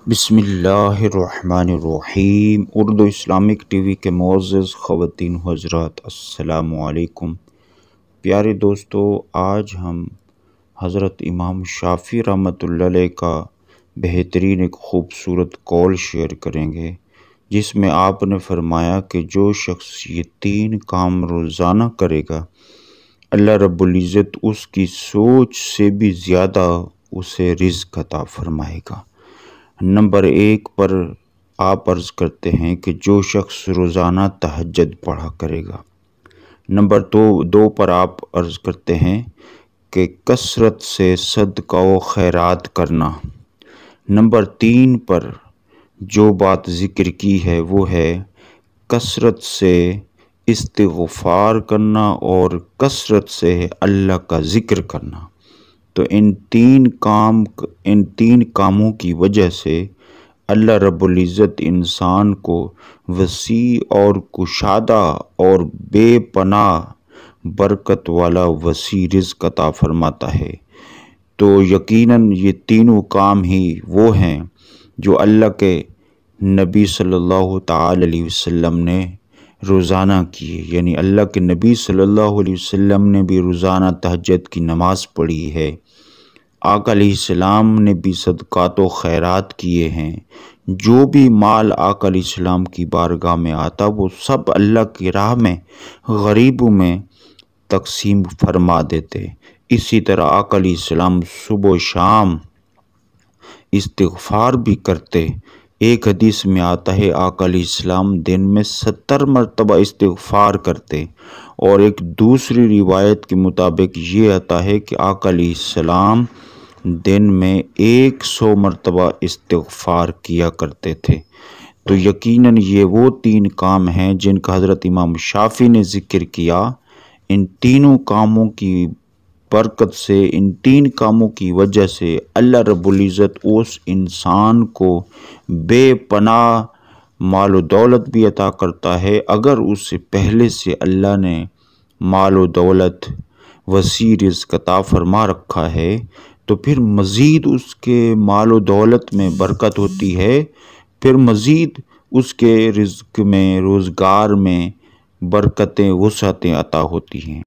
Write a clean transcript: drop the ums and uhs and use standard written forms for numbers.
بسم اللہ الرحمن الرحیم۔ اردو اسلامک ٹی وی کے معزز خواتین حضرات، السلام علیکم۔ پیارے دوستو، آج ہم حضرت امام شافعی رحمۃ اللہ علیہ کا بہترین ایک خوبصورت قول شیئر کریں گے، جس میں آپ نے فرمایا کہ جو شخص یہ 3 کام روزانہ کرے گا، اللہ رب العزت اس کی سوچ سے بھی زیادہ اسے رزق عطا فرمائے گا۔ نمبر 1 پر آپ عرض کرتے ہیں کہ جو شخص روزانہ تہجد پڑھا کرے گا۔ نمبر 2 پر آپ عرض کرتے ہیں کہ کثرت سے صدقہ و خیرات کرنا۔ نمبر 3 پر جو بات ذکر کی ہے وہ ہے کثرت سے استغفار کرنا اور کثرت سے اللہ کا ذکر کرنا۔ تو ان تین کاموں کی وجہ سے اللہ رب العزت انسان کو وسیع اور کشادہ اور بے پناہ برکت والا وسیع رزق عطا فرماتا ہے۔ تو یقیناً یہ تینوں کام ہی وہ ہیں جو اللہ کے نبی صلی اللہ تعالی علیہ وسلم نے روزانہ کیے، یعنی اللہ کے نبی صلی اللہ علیہ وسلم نے بھی روزانہ تہجد کی نماز پڑھی ہے۔ آقا علیہ السلام نے بھی صدقات و خیرات کیے ہیں۔ جو بھی مال آقا علیہ السلام کی بارگاہ میں آتا وہ سب اللہ کی راہ میں غریبوں میں تقسیم فرما دیتے۔ اسی طرح آقا علیہ السلام صبح و شام استغفار بھی کرتے۔ ایک حدیث میں آتا ہے آقا علیہ السلام دن میں 70 مرتبہ استغفار کرتے، اور ایک دوسری روایت کے مطابق یہ آتا ہے کہ آقا علیہ السلام دن میں 100 مرتبہ استغفار کیا کرتے تھے۔ تو یقیناً یہ وہ 3 کام ہیں جن کا حضرت امام شافعی نے ذکر کیا۔ ان تینوں کاموں کی برکت سے، ان 3 کاموں کی وجہ سے اللہ رب العزت اس انسان کو بے پناہ مال و دولت بھی عطا کرتا ہے۔ اگر اس سے پہلے سے اللہ نے مال و دولت وسیع رزق عطا فرما رکھا ہے تو پھر مزید اس کے مال و دولت میں برکت ہوتی ہے، پھر مزید اس کے رزق میں، روزگار میں برکتیں، وسعتیں عطا ہوتی ہیں۔